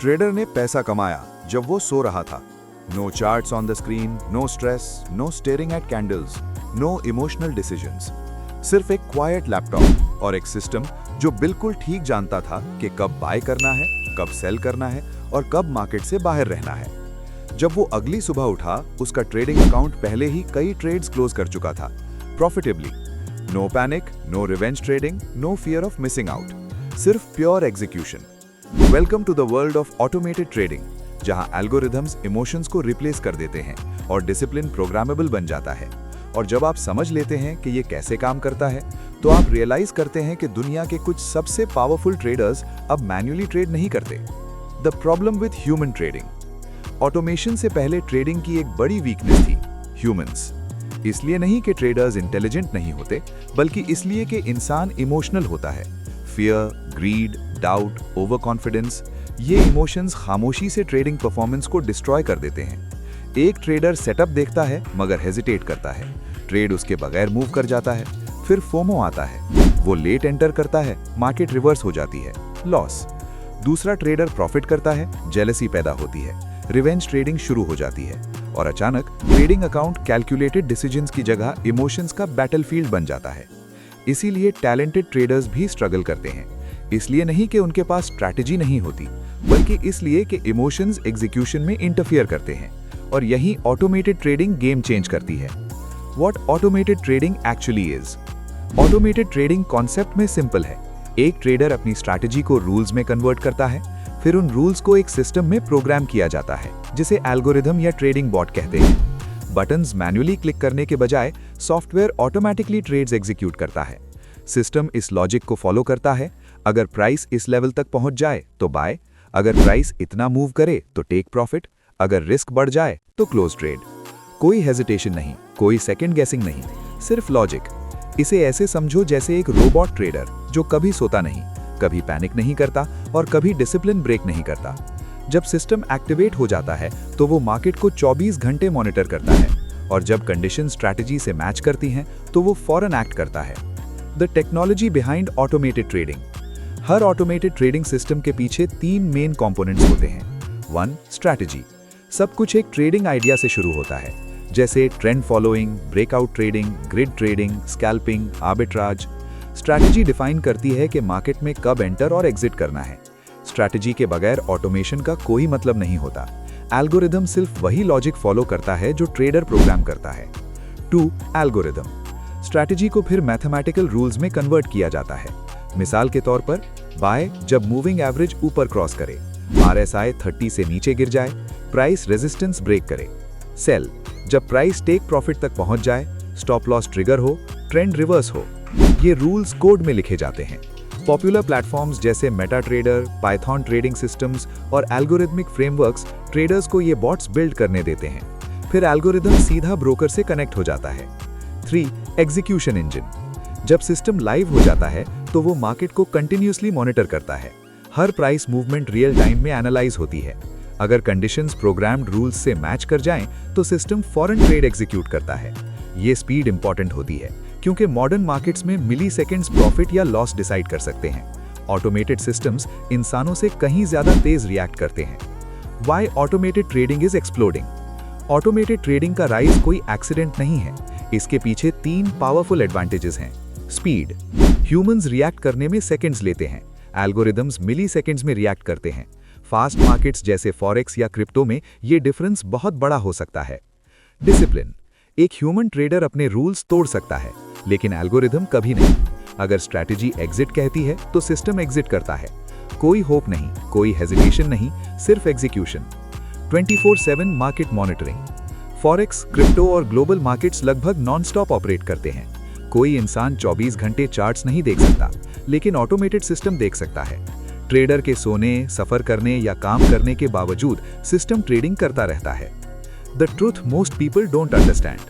Trader ने पैसा कमाया जब वो सो रहा था। No charts on the screen, no stress, no staring at candles, no emotional decisions. सिर्फ एक क्वाइट लैपटॉप और एक सिस्टम जो बिल्कुल ठीक जानता था कि कब बाय करना है, कब सेल करना है और कब मार्केट से बाहर रहना है। जब वो अगली सुबह उठा, उसका ट्रेडिंग अकाउंट पहले ही कई ट्रेड्स क्लोज कर चुका था, profitably. No panic, no revenge trading, no fear of missing out, सिर्फ pure execution. Welcome to the world of automated trading, जहां एल्गोरिथम्स इमोशंस को रिप्लेस कर देते हैं और डिसिप्लिन प्रोग्रामेबल बन जाता है। और जब आप समझ लेते हैं कि ये कैसे काम करता है, तो आप रियलाइज करते हैं कि दुनिया के कुछ सबसे पावरफुल ट्रेडर्स अब मैन्युअली ट्रेड नहीं करते। The problem with human trading. Automation से पहले ट्रेडिंग की एक बड़ी वीकनेस थी, ह्यूमंस। इसलिए नहीं कि ट्रेडर्स इंटेलिजेंट नहीं होते, बल्कि इसलिए कि इंसान इमोशनल होता है। Fear, greed, doubt, over confidence, ये इमोशंस खामोशी से ट्रेडिंग परफॉर्मेंस को डिस्ट्रॉय कर देते हैं। एक ट्रेडर सेटअप देखता है मगर हेजिटेट करता है, ट्रेड उसके बगैर मूव कर जाता है, फिर फोमो आता है, वो लेट एंटर करता है, मार्केट रिवर्स हो जाती है, लॉस। दूसरा ट्रेडर प्रॉफिट करता है, जेलसी पैदा होती है, रिवेंज ट्रेडिंग शुरू हो जाती है और अचानक ट्रेडिंग अकाउंट कैलकुलेटेड डिसीजंस की जगह इमोशंस का बैटलफील्ड बन जाता है। इसीलिए टैलेंटेड ट्रेडर्स भी स्ट्रगल करते हैं, इसलिए नहीं कि उनके पास स्ट्रैटेजी नहीं होती, बल्कि इसलिए कि इमोशंस एग्जीक्यूशन में इंटरफियर करते हैं। और यही ऑटोमेटेड ट्रेडिंग गेम चेंज करती है। What automated trading actually is? Automated trading concept में सिंपल है। एक ट्रेडर अपनी स्ट्रैटेजी को रूल्स में कन्वर्ट करता है, फिर उन रूल्स को एक सिस्टम में प्रोग्राम किया जाता है, जिसे एल्गोरिथम या ट्रेडिंग बॉट कहते हैं। बटन्स मैन्युअली क्लिक करने के बजाय सॉफ्टवेयर ऑटोमेटिकली ट्रेड्स एग्जीक्यूट करता है। सिस्टम इस लॉजिक को फॉलो करता है, अगर प्राइस इस लेवल तक पहुंच जाए तो बाय, अगर प्राइस इतना मूव करे तो टेक प्रॉफिट, अगर रिस्क बढ़ जाए तो क्लोज ट्रेड। कोई हेजिटेशन नहीं, कोई सेकंड गेसिंग नहीं, सिर्फ लॉजिक। इसे ऐसे समझो जैसे एक रोबोट ट्रेडर जो कभी सोता नहीं, कभी पैनिक नहीं करता और कभी डिसिप्लिन ब्रेक नहीं करता। जब सिस्टम एक्टिवेट हो जाता है तो वो मार्केट को 24 घंटे मॉनिटर करता है और जब कंडीशन स्ट्रैटेजी से मैच करती हैं तो वो फौरन एक्ट करता है। The technology behind automated trading. Her automated trading system के पीछे 3 मेन कंपोनेंट्स होते हैं। 1. स्ट्रैटेजी। सब कुछ एक ट्रेडिंग आइडिया से शुरू होता है, जैसे trend following, breakout trading, grid trading, scalping, arbitrage. Strategy define करती है कि मार्केट में कब एंटर और एग्जिट करना है। स्ट्रैटेजी के बगैर ऑटोमेशन का कोई मतलब नहीं होता। एल्गोरिथम सिर्फ वही लॉजिक फॉलो करता है जो ट्रेडर प्रोग्राम करता है। 2. एल्गोरिथम। स्ट्रैटेजी को फिर मैथमेटिकल रूल्स में कन्वर्ट किया जाता है। मिसाल के तौर पर, बाय जब मूविंग एवरेज ऊपर क्रॉस करे, RSI 30 से नीचे गिर जाए, प्राइस रेजिस्टेंस ब्रेक करे। सेल जब प्राइस टेक प्रॉफिट तक पहुंच जाए, स्टॉप लॉस ट्रिगर हो, ट्रेंड रिवर्स हो। ये रूल्स कोड में लिखे जाते हैं। पॉपुलर प्लेटफॉर्म्स जैसे Meta trader, Python trading systems और एल्गोरिथमिक फ्रेमवर्क्स ट्रेडर्स को ये बॉट्स बिल्ड करने देते हैं। फिर एल्गोरिथम सीधा ब्रोकर से कनेक्ट हो जाता है। 3. Execution engine. जब सिस्टम लाइव हो जाता है तो वो मार्केट को कंटिन्यूअसली मॉनिटर करता है। हर प्राइस मूवमेंट रियल टाइम में एनालाइज होती है। अगर कंडीशंस प्रोग्राम्ड रूल्स से मैच कर जाएं, तो सिस्टम फॉरन ट्रेड एग्जीक्यूट करता है। ये स्पीड इंपॉर्टेंट होती है, क्योंकि मॉडर्न मार्केट्स में मिली सेकेंड्स प्रॉफिट या लॉस डिसाइड कर सकते हैं। ऑटोमेटेड सिस्टम्स इंसानों से कहीं ज्यादा तेज रिएक्ट करते हैं। Why automated trading is exploding. Automated trading का राइज कोई एक्सीडेंट नहीं है। इसके पीछे 3 पावरफुल एडवांटेजेस हैं। स्पीड। ह्यूमंस रिएक्ट करने में सेकेंड्स लेते हैं, एल्गोरिथम्स मिली सेकेंड्स में रिएक्ट करते हैं। फास्ट मार्केट्स जैसे फॉरेक्स या क्रिप्टो में ये डिफरेंस बहुत बड़ा हो सकता है। डिसिप्लिन। एक ह्यूमन ट्रेडर अपने रूल्स तोड़ सकता है, लेकिन एल्गोरिथम कभी नहीं। अगर स्ट्रैटेजी एग्जिट कहती है तो सिस्टम एग्जिट करता है। कोई होप नहीं, कोई हेजिटेशन नहीं, सिर्फ execution. 24/7 market monitoring. Forex, crypto और ग्लोबल मार्केट्स लगभग नॉन स्टॉप ऑपरेट करते हैं। कोई इंसान 24 घंटे चार्ट्स नहीं देख सकता, लेकिन ऑटोमेटेड सिस्टम देख सकता है। ट्रेडर के सोने, सफर करने या काम करने के बावजूद सिस्टम ट्रेडिंग करता रहता है। The truth most people don't understand.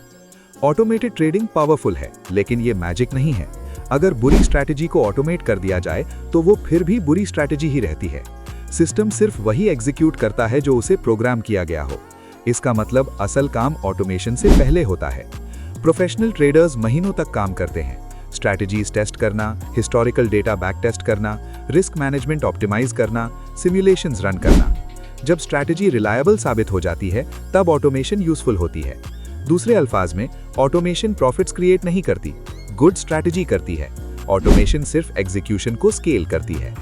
Automated trading powerful है, लेकिन ये मैजिक नहीं है। अगर बुरी स्ट्रैटेजी को ऑटोमेट कर दिया जाए तो वो फिर भी बुरी स्ट्रैटेजी ही रहती है। सिस्टम सिर्फ वही एग्जीक्यूट करता है जो उसे प्रोग्राम किया गया हो। इसका मतलब असल काम ऑटोमेशन से पहले होता है। प्रोफेशनल ट्रेडर्स महीनों तक काम करते हैं, स्ट्रैटेजीज टेस्ट करना, हिस्टोरिकल डेटा बैक टेस्ट करना, रिस्क मैनेजमेंट ऑप्टिमाइज करना, सिमुलेशंस रन करना। जब स्ट्रैटेजी रिलायबल साबित हो जाती है तब ऑटोमेशन यूजफुल होती है। दूसरे अल्फाज में, ऑटोमेशन प्रॉफिट्स क्रिएट नहीं करती, गुड स्ट्रैटेजी करती है। ऑटोमेशन सिर्फ एग्जीक्यूशन को स्केल करती है।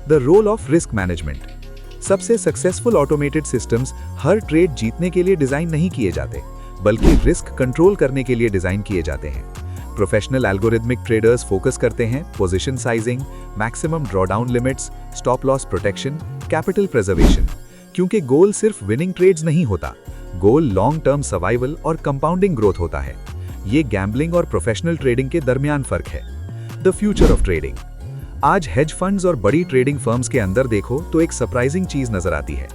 The role of risk management. सबसे सक्सेसफुल ऑटोमेटेड सिस्टम्स हर ट्रेड जीतने के लिए डिजाइन नहीं किए जाते, बल्कि रिस्क कंट्रोल करने के लिए डिजाइन किए जाते हैं। प्रोफेशनल एल्गोरिथमिक ट्रेडर्स फोकस करते हैं position sizing, maximum drawdown limits, stop loss protection, capital preservation, क्योंकि गोल सिर्फ विनिंग ट्रेड्स नहीं होता, गोल लॉन्ग टर्म सर्वाइवल और कंपाउंडिंग ग्रोथ होता है। ये गैम्बलिंग और प्रोफेशनल ट्रेडिंग के दरमियान फर्क है। The future of trading. आज हेज फंड्स और बड़ी ट्रेडिंग फर्म्स के अंदर देखो तो एक सरप्राइजिंग चीज नजर आती है।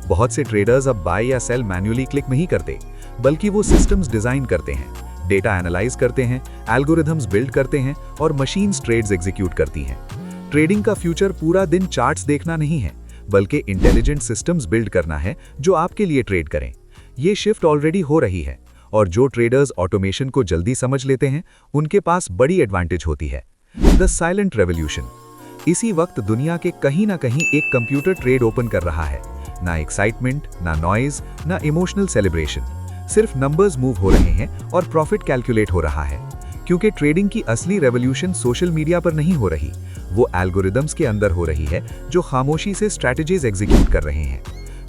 बहुत से ट्रेडर्स अब बाय या सेल मैन्युअली क्लिक नहीं करते, बल्कि वो सिस्टम्स डिजाइन करते हैं, डेटा एनालाइज करते हैं, एल्गोरिथम्स बिल्ड करते हैं और मशीन्स ट्रेड्स एग्जीक्यूट करती हैं। ट्रेडिंग का फ्यूचर पूरा दिन चार्ट्स देखना नहीं है, बल्कि इंटेलिजेंट सिस्टम्स बिल्ड करना है जो आपके लिए ट्रेड करें। ये शिफ्ट ऑलरेडी हो रही है और जो ट्रेडर्स ऑटोमेशन को जल्दी समझ लेते हैं उनके पास बड़ी एडवांटेज होती है। The silent revolution. इसी वक्त दुनिया के कहीं ना कहीं एक कंप्यूटर ट्रेड ओपन कर रहा है। ना एक्साइटमेंट, ना नॉइज, ना इमोशनल सेलिब्रेशन, सिर्फ नंबर्स मूव हो रहे हैं और प्रॉफिट कैलकुलेट हो रहा है। क्योंकि ट्रेडिंग की असली रेवोल्यूशन सोशल मीडिया पर नहीं हो रही, वो एल्गोरिदम्स के अंदर हो रही है जो खामोशी से स्ट्रैटेजीज एग्जीक्यूट कर रहे हैं।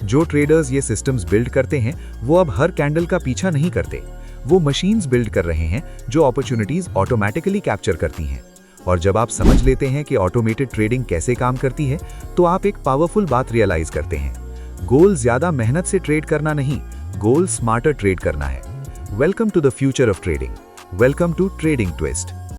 जो ट्रेडर्स ये सिस्टम्स बिल्ड करते हैं वो अब हर कैंडल का पीछा नहीं करते, वो मशीन्स बिल्ड कर रहे हैं जो अपॉर्चुनिटीज ऑटोमेटिकली कैप्चर करती हैं। और जब आप समझ लेते हैं कि ऑटोमेटेड ट्रेडिंग कैसे काम करती है, तो आप एक पावरफुल बात रियलाइज करते हैं। गोल ज्यादा मेहनत से ट्रेड करना नहीं, गोल स्मार्टर ट्रेड करना है। Welcome to the future of trading. Welcome to trading twist.